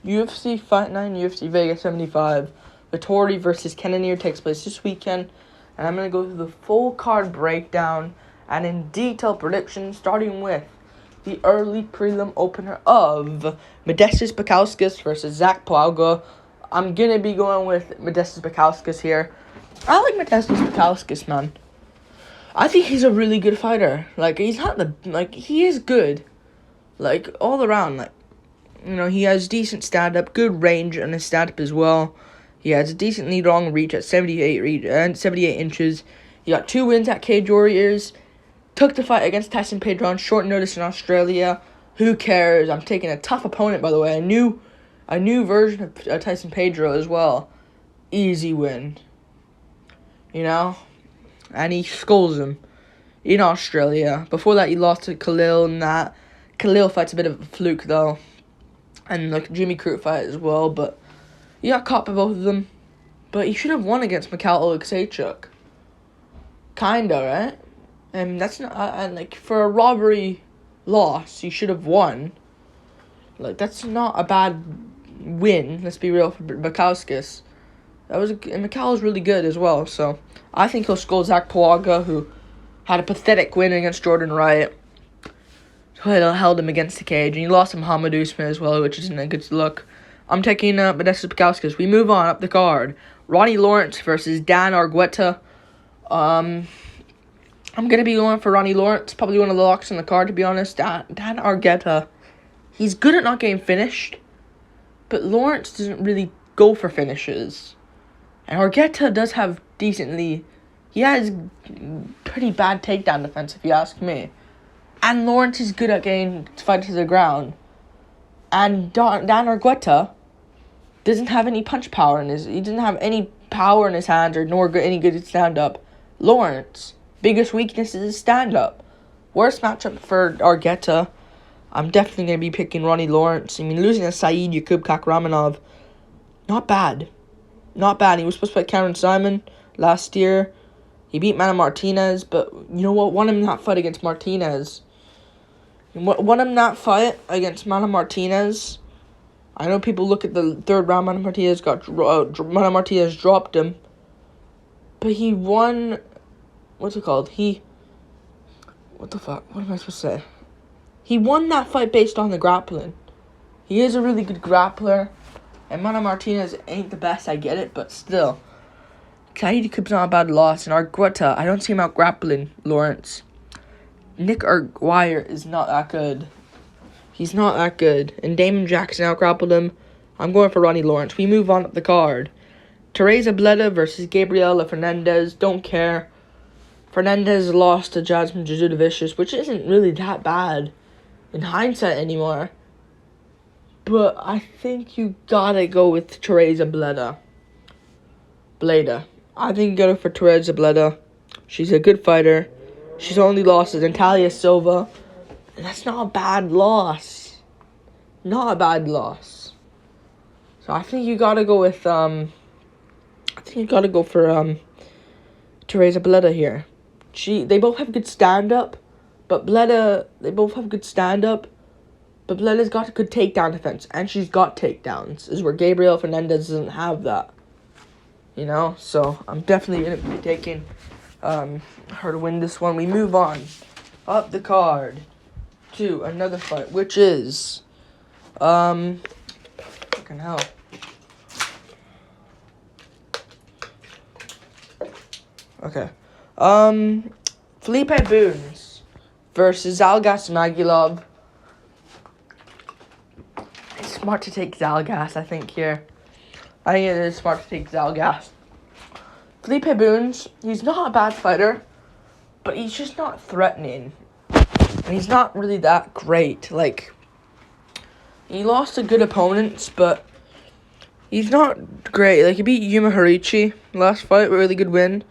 UFC Fight Night, UFC Vegas 75. Vettori versus Cannonier takes place this weekend. And I'm going to go through the full card breakdown and in detail predictions, starting with the early prelim opener of Modestas Bukauskas versus Zach Plauga. I'm going to be going with Modestas Bukauskas here. I like Modestas Bukauskas, man. I think he's a really good fighter. He's not he is good. All around, he has decent stand-up, good range on his stand-up as well. He has a decently long reach at 78 inches. He got 2 wins at Cage Warriors. Took the fight against Tyson Pedro on short notice in Australia. Who cares? I'm taking a tough opponent, by the way. A new version of Tyson Pedro as well. Easy win. And he skulls him in Australia. Before that, he lost to Khalil and that. Khalil fight's a bit of a fluke, though. And, Jimmy Crute fight as well, but he got caught by both of them. But he should have won against Mikhail Oleksiejczuk. Kinda, right? And that's not, for a robbery loss, he should have won. That's not a bad win, let's be real, for Bukauskas. And Mikhail was really good as well, so I think he'll skull Zach Plauga, who had a pathetic win against Jordan Wright. So he held him against the cage, and he lost to Muhammad Usman as well, which isn't a good look. I'm taking Modestas Bukauskas. We move on up the card. Ronnie Lawrence versus Dan Argueta. I'm going to be going for Ronnie Lawrence. Probably one of the locks on the card, to be honest. Dan Argueta, he's good at not getting finished, but Lawrence doesn't really go for finishes. And Argueta does have he has pretty bad takedown defense, if you ask me. And Lawrence is good at getting fights to the ground. And Dan Argueta doesn't have any punch power he doesn't have any power in his hands nor any good stand-up. Lawrence, biggest weakness is his stand-up. Worst matchup for Argueta. I'm definitely going to be picking Ronnie Lawrence. Losing to Saeed Yakub Kakramanov, not bad. Not bad. He was supposed to fight Cameron Simon last year. He beat Mana Martinez, but you know what? Won him that fight against Martinez. Won him that fight against Mana Martinez. I know people look at the third round. Mana Martinez dropped him, but he won. What's it called? What the fuck? What am I supposed to say? He won that fight based on the grappling. He is a really good grappler, and Mana Martinez ain't the best. I get it, but still, Saeed Yakub's not a bad loss. And Argueta, I don't see him out grappling Lawrence. Nick Arguire is not that good. He's not that good. And Damon Jackson out-grappled him. I'm going for Ronnie Lawrence. We move on up the card. Teresa Bleda versus Gabriela Fernandez. Don't care. Fernandez lost to Jasmine Jasudavicius, which isn't really that bad in hindsight anymore. But I think you gotta go with Teresa Bleda. I think you gotta go for Teresa Bleda. She's a good fighter. She's only lost to Natalia Silva. And that's not a bad loss. Not a bad loss. So I think you gotta go with for Teresa Bleda here. They both have good stand-up, but Bleda's got good takedown defense, and she's got takedowns, is where Gabriel Fernandez doesn't have that. So I'm definitely going to be taking her to win this one. We move on up the card to another fight, which is, fucking hell. Okay. Felipe Bunes versus Zhalgas Magilov. It's smart to take Zhalgas, I think, here. I think it is smart to take Zhalgas. Felipe Bunes, he's not a bad fighter, but he's just not threatening. And he's not really that great. He lost to good opponents, but he's not great. He beat Yuma Harichi last fight, really good win.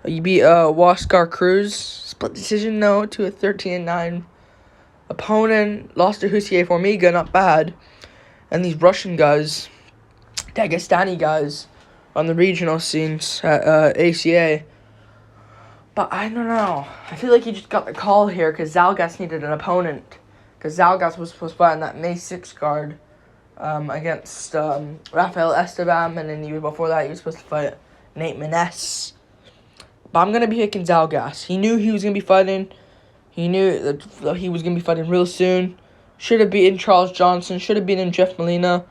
He beat Waskar Cruz, split decision though, to a 13-9 opponent. Lost to Hussier Formiga, not bad. And these Russian guys, Dagestani guys, on the regional scenes at ACA. But I don't know. I feel like he just got the call here because Zhalgas needed an opponent. Because Zhalgas was supposed to fight on that May 6th card against Rafael Esteban, and then the year before that he was supposed to fight Nate Maness. But I'm gonna be picking Zalgas. He knew he was gonna be fighting. He knew that he was gonna be fighting real soon. Should have beaten Charles Johnson. Should have beaten Jeff Molina.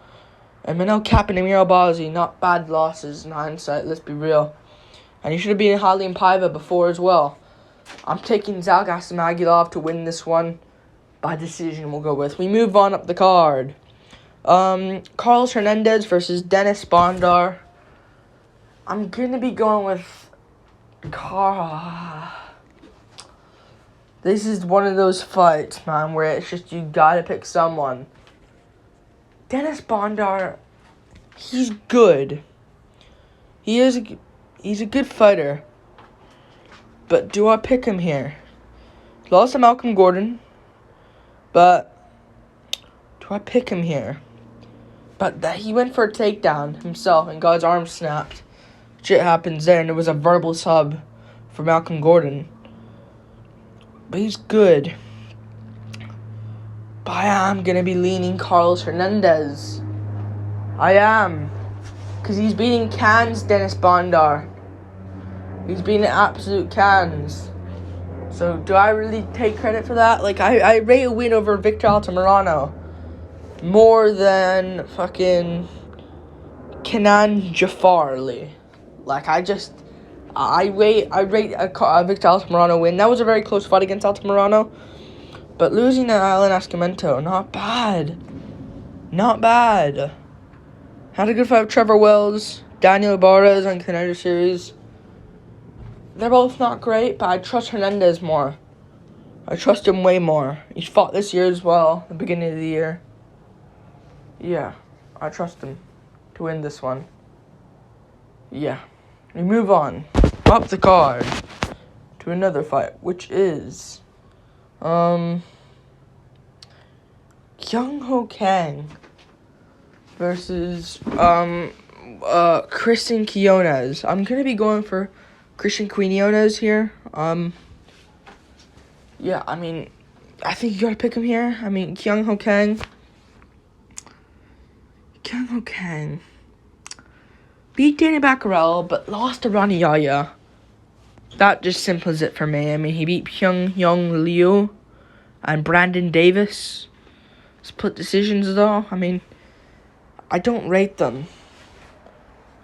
And Manel Cap and Amir Albazi, not bad losses in hindsight. Let's be real. And he should have beaten Halim Paiva before as well. I'm taking Zalgas Magulov to win this one by decision. We'll go with. We move on up the card. Carlos Hernandez versus Dennis Bondar. I'm gonna be going with Carl. This is one of those fights, man, where it's just you gotta pick someone. Dennis Bondar, he's good. He's a good fighter. But do I pick him here? Lost to Malcolm Gordon. But do I pick him here? But he went for a takedown himself and got his arm snapped. Shit happens there, and it was a verbal sub for Malcolm Gordon. But he's good. But I am going to be leaning Carlos Hernandez. I am. Because he's beating Cans Dennis Bondar. He's beating absolute cans. So do I really take credit for that? Like, I rate a win over Victor Altamirano more than fucking Kenan Jafarli. Like, I rate a Victor Altamirano win. That was a very close fight against Altamirano. But losing to Alan Escamento, not bad. Not bad. Had a good fight with Trevor Wells, Daniel Barres on Cannonier series. They're both not great, but I trust Hernandez more. I trust him way more. He's fought this year as well, the beginning of the year. Yeah, I trust him to win this one. Yeah. We move on up the card to another fight, which is Kyung Ho Kang versus Christian Quinones. I'm gonna be going for Christian Quinones here. Yeah, I mean, I think you gotta pick him here. I mean, Kyung Ho Kang beat Danny Baccarel, but lost to Ronnie Yaya. That just simples it for me. I mean, he beat Pyong Young Liu and Brandon Davis. Split decisions, though. I mean, I don't rate them.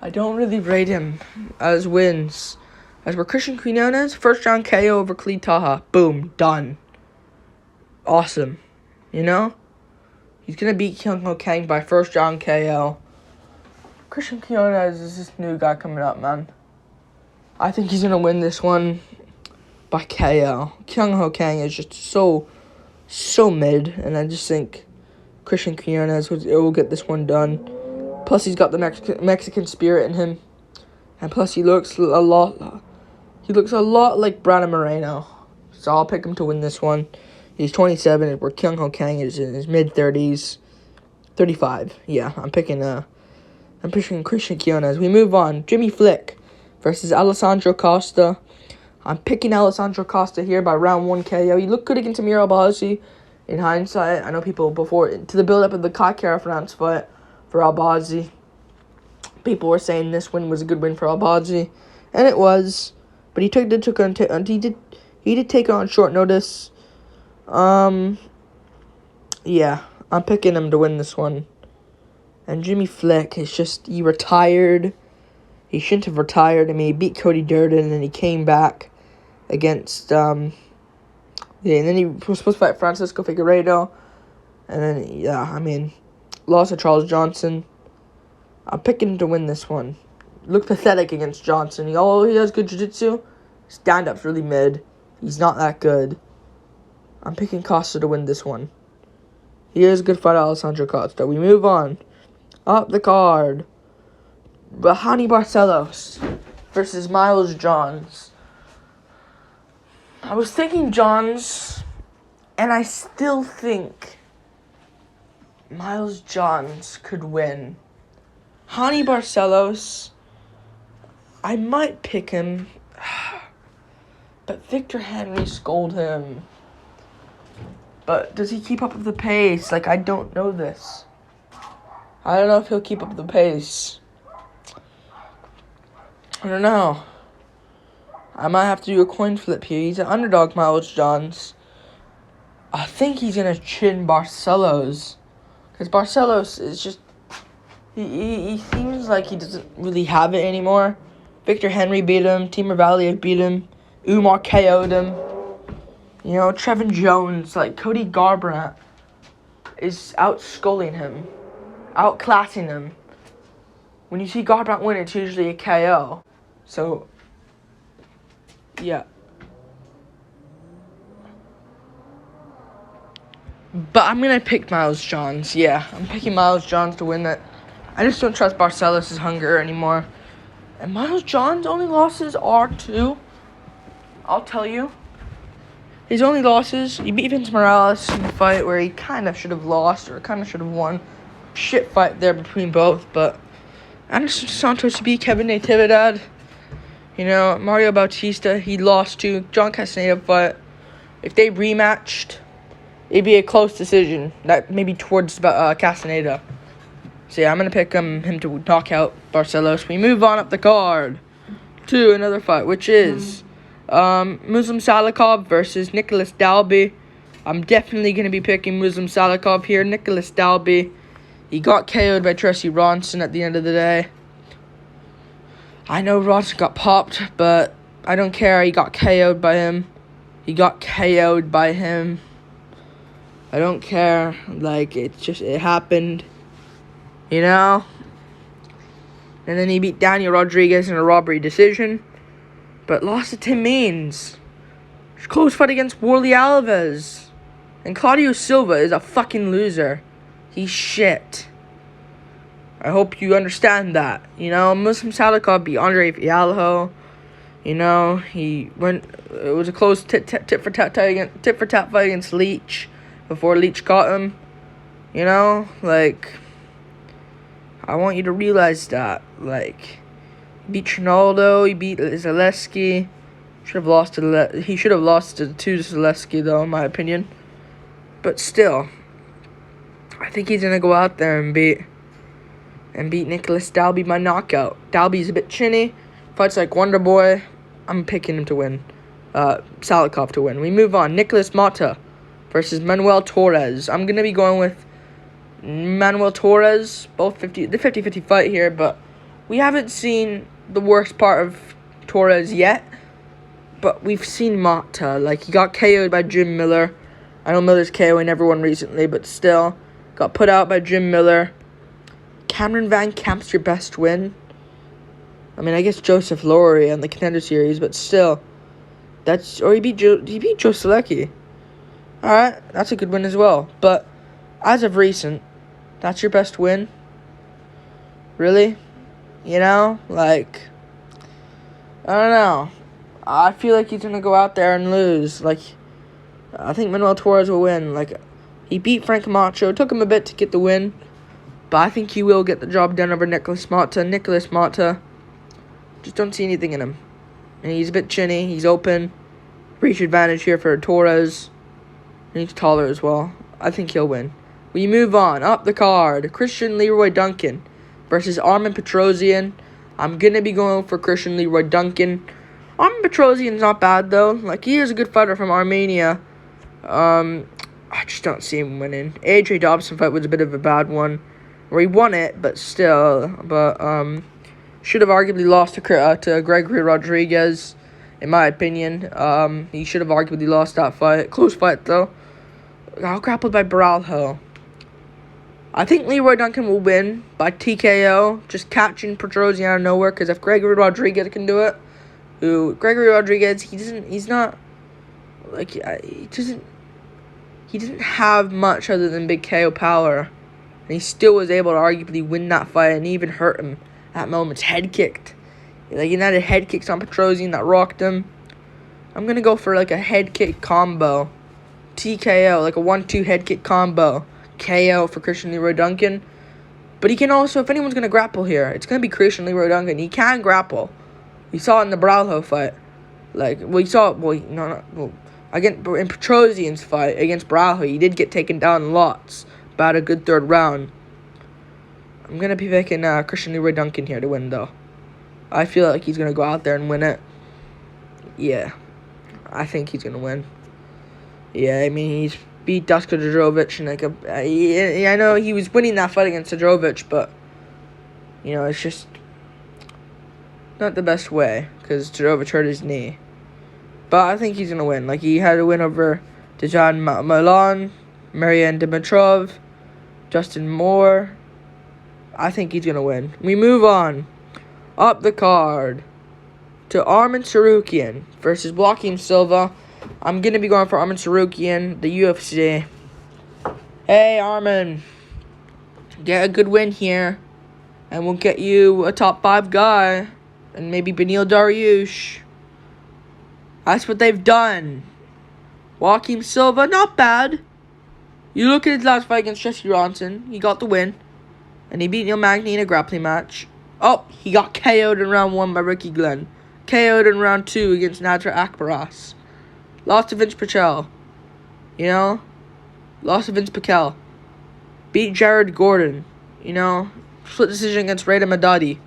I don't really rate him as wins. As for Christian Quinones, first round KO over Khalid Taha. Boom, done. Awesome. You know? He's going to beat Kyung Ho Kang by first round KO. Christian Quinones is this new guy coming up, man. I think he's going to win this one by KO. Kyung Ho Kang is just so mid, and I just think Christian Quinones will get this one done. Plus, he's got the Mexican spirit in him. And plus, he looks a lot like Brandon Moreno. So I'll pick him to win this one. He's 27, where Kyung Ho Kang is in his mid-30s. 35. Yeah, I'm picking Christian Quinones. We move on. Jimmy Flick versus Alessandro Costa. I'm picking Alessandro Costa here by round 1 KO. He looked good against Amir Albazi in hindsight. I know people before, to the build-up of the Kai France fight for Albazi, people were saying this win was a good win for Albazi, and it was. But he did take it on short notice. Yeah, I'm picking him to win this one. And Jimmy Flick is just, he retired. He shouldn't have retired. I mean, he beat Cody Durden, and then he came back against, and then he was supposed to fight Francisco Figueiredo. And then, lost to Charles Johnson. I'm picking him to win this one. Looked pathetic against Johnson. He has good jiu-jitsu. Stand-up's really mid. He's not that good. I'm picking Costa to win this one. He is a good fighter, Alessandro Costa. We move on. Up the card. Rahani Barcelos versus Miles Johns. I was thinking Johns, and I still think Miles Johns could win. Hani Barcelos, I might pick him, but Victor Henry scolded him. But does he keep up with the pace? Like, I don't know this. I don't know if he'll keep up the pace. I don't know. I might have to do a coin flip here. He's an underdog, Miles Johns. I think he's going to chin Barcelos. Because Barcelos is just... He seems like he doesn't really have it anymore. Victor Henry beat him. Timur Valiev beat him. Umar KO'd him. You know, Trevin Jones, like Cody Garbrandt, is out-sculling him. Outclassing him. When you see Garbrandt win, it's usually a KO. So, yeah. But I'm going to pick Miles Johns. Yeah, I'm picking Miles Johns to win it. I just don't trust Barcelos' hunger anymore. And Miles Johns' only losses are two. I'll tell you. His only losses, he beat Vince Morales in the fight where he kind of should have lost or kind of should have won. Shit fight there between both. But Anderson Santos beat Kevin Natividad. You know, Mario Bautista, he lost to John Castaneda fight. If they rematched, it'd be a close decision. That maybe towards Castaneda. So yeah, I'm going to pick him to knock out Barcelos. We move on up the card to another fight, which is Muslim Salikov versus Nicholas Dalby. I'm definitely going to be picking Muslim Salikov here. Nicholas Dalby, he got KO'd by Tracy Ronson at the end of the day. I know Ronson got popped, but I don't care. He got KO'd by him. I don't care. Like, it happened. You know? And then he beat Daniel Rodriguez in a robbery decision. But lost to Tim Means. Close fight against Warley Alves. And Claudio Silva is a fucking loser. He's shit. I hope you understand that. You know, Muslim Salikov beat Andre Fialho. You know, it was a close tit for tat fight against Leach before Leach caught him. You know, like, I want you to realize that. Like, he beat Trinaldo, he beat Zaleski. He should have lost to Zaleski, though, in my opinion. But still, I think he's gonna go out there and beat Nicholas Dalby by knockout. Dalby's a bit chinny. Fights like Wonder Boy. I'm picking him to win. Salikov to win. We move on. Nicholas Mata versus Manuel Torres. I'm going to be going with Manuel Torres. Both the 50-50 fight here, but we haven't seen the worst part of Torres yet. But we've seen Mata. Like, he got KO'd by Jim Miller. I know Miller's KOing everyone recently, but still. Got put out by Jim Miller. Cameron Van Kamp's your best win. I mean, I guess Joseph Laurie on the Contender Series, but still. He beat Joe Selecki. Alright, that's a good win as well. But, as of recent, that's your best win? Really? You know? Like, I don't know. I feel like he's going to go out there and lose. Like, I think Manuel Torres will win. Like, he beat Frank Camacho. It took him a bit to get the win. But I think he will get the job done over Nicholas Mata. Nicholas Mata, just don't see anything in him. And he's a bit chinny. He's open. Reach advantage here for Torres. And he's taller as well. I think he'll win. We move on. Up the card. Christian Leroy Duncan versus Armin Petrosian. I'm going to be going for Christian Leroy Duncan. Armin Petrosian's not bad, though. Like, he is a good fighter from Armenia. I just don't see him winning. AJ Dobson fight was a bit of a bad one. Where he won it, but still. But, should have arguably lost to Gregory Rodriguez, in my opinion. He should have arguably lost that fight. Close fight, though. Got grappled by Baralho. I think Leroy Duncan will win by TKO, just catching Petrosian out of nowhere, because if Gregory Rodriguez can do it, Gregory Rodriguez, he doesn't have much other than big KO power. And he still was able to arguably win that fight and even hurt him at moments. Head kicked. Like, United head kicks on Petrosian that rocked him. I'm going to go for, like, a head kick combo. TKO, like a 1-2 head kick combo. KO for Christian Leroy Duncan. But he can also, if anyone's going to grapple here, it's going to be Christian Leroy Duncan. He can grapple. We saw it in the Baralho fight. Like, in Petrosian's fight against Baralho, he did get taken down lots. About a good third round. I'm going to be picking Christian Leroy Duncan here to win, though. I feel like he's going to go out there and win it. Yeah. I think he's going to win. Yeah, I mean, he's beat Dusko Djokovic. And I know he was winning that fight against Djokovic, but, it's just not the best way because Djokovic hurt his knee. But I think he's going to win. Like, he had a win over Dejan Milan, Marian Dimitrov, Justin Moore. I think he's going to win. We move on up the card to Arman Tsarukyan versus Joaquim Silva. I'm going to be going for Arman Tsarukyan, the UFC. Hey, Arman. Get a good win here. And we'll get you a top 5 guy. And maybe Beneil Dariush. That's what they've done. Joaquim Silva, not bad. You look at his last fight against Jesse Ronson. He got the win. And he beat Neil Magny in a grappling match. Oh, he got KO'd in round 1 by Ricky Glenn. KO'd in round 2 against Nadra Akbaras. Lost to Vince Pichel. Lost to Vince Pichel. Beat Jared Gordon. Split decision against Reda Madadi.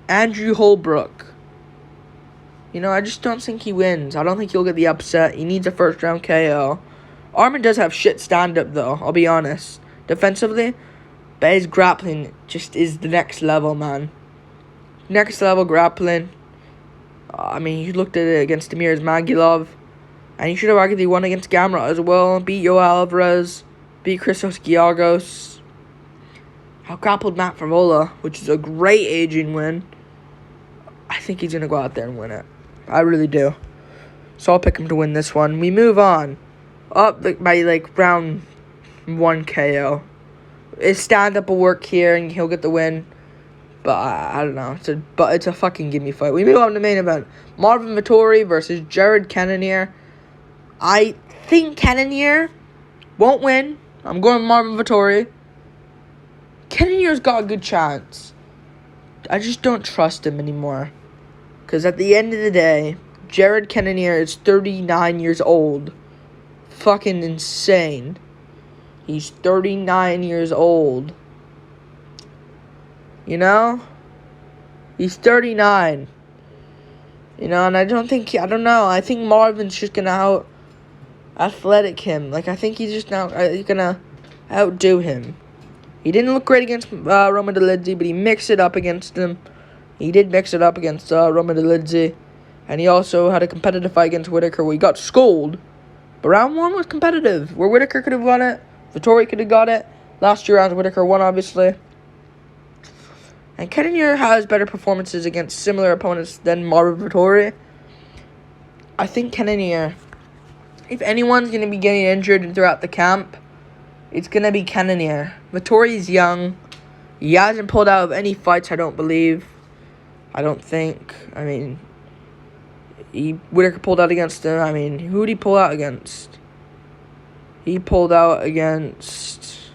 Andrew Holbrook. I just don't think he wins. I don't think he'll get the upset. He needs a first round KO. Arman does have shit stand-up, though. I'll be honest. Defensively. But his grappling just is the next level, man. Next level grappling. He looked at it against Demir Magilov. And he should have arguably won against Gamrot as well. Beat Yoel Alvarez. Beat Christos Giagos. Out-grappled Matt Favola, which is a great aging win. I think he's going to go out there and win it. I really do. So I'll pick him to win this one. We move on. Up by round 1 KO. His stand-up will work here and he'll get the win. But I don't know. It's a fucking gimme fight. We move on to the main event. Marvin Vettori versus Jared Cannonier. I think Cannonier won't win. I'm going with Marvin Vettori. Cannonier's got a good chance. I just don't trust him anymore. Because at the end of the day, Jared Cannonier is 39 years old. Fucking insane. He's 39 years old. He's 39. And I don't know. I think Marvin's just going to out-athletic him. I think he's just now going to outdo him. He didn't look great against Roman Dolidze, but he mixed it up against him. He did mix it up against Roman Dolidze. And he also had a competitive fight against Whitaker where he got schooled. But round 1 was competitive, where Whitaker could have won it. Vettori could have got it. Last 2 rounds, Whitaker won, obviously. And Cannonier has better performances against similar opponents than Marvin Vettori. I think Cannonier, if anyone's going to be getting injured throughout the camp, it's going to be Cannonier. Vettori's young. He hasn't pulled out of any fights, I don't believe. I don't think. Whitaker pulled out against him. Who did he pull out against? He pulled out against...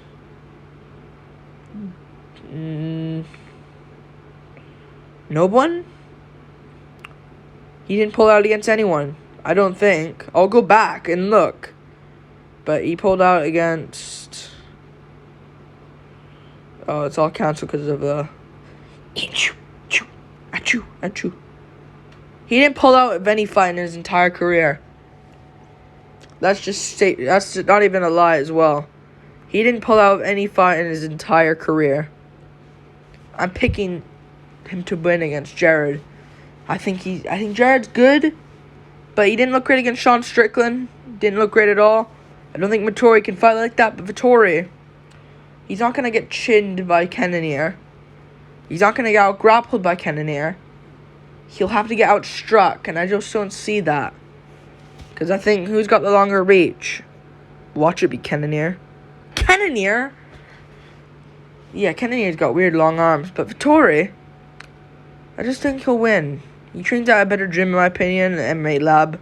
no one? He didn't pull out against anyone. I don't think. I'll go back and look. But he pulled out against... Oh, it's all canceled because of the... Achoo. He didn't pull out of any fight in his entire career. That's not even a lie as well. He didn't pull out of any fight in his entire career. I'm picking him to win against Jared. I think Jared's good, but he didn't look great against Sean Strickland. Didn't look great at all. I don't think Vettori can fight like that, but Vettori, he's not going to get chinned by Cannonier. He's not going to get out-grappled by Cannonier. He'll have to get outstruck, and I just don't see that. Because I think who's got the longer reach? Watch it be Cannonier. Cannonier? Yeah, Cannonier's got weird long arms, but Vettori, I just think he'll win. He trains at a better gym, in my opinion, an MMA lab.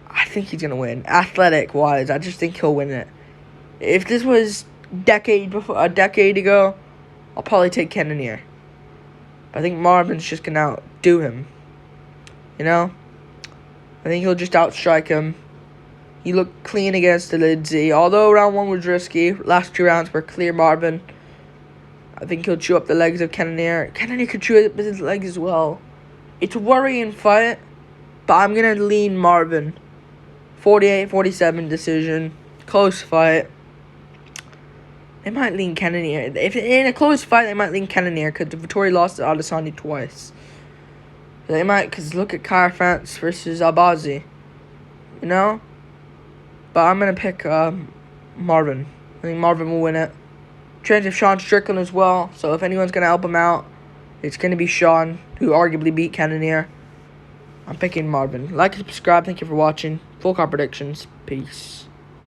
I think he's going to win. Athletic-wise, I just think he'll win it. If this was a decade ago, I'll probably take Cannonier. But I think Marvin's just going to outdo him. I think he'll just outstrike him. He looked clean against the Dolidze. Although round 1 was risky, last 2 rounds were clear Marvin. I think he'll chew up the legs of Cannonier. Cannonier could chew up his legs as well. It's a worrying fight, but I'm going to lean Marvin. 48-47 decision. Close fight. They might lean Cannonier. If in a close fight, they might lean Cannonier because Vettori lost to Adesanya twice. They might, because look at Kara France versus Albazi. You know? But I'm going to pick Marvin. I think Marvin will win it. Trains with Sean Strickland as well. So if anyone's going to help him out, it's going to be Sean, who arguably beat Cannonier. I'm picking Marvin. Like and subscribe. Thank you for watching. Full card predictions. Peace.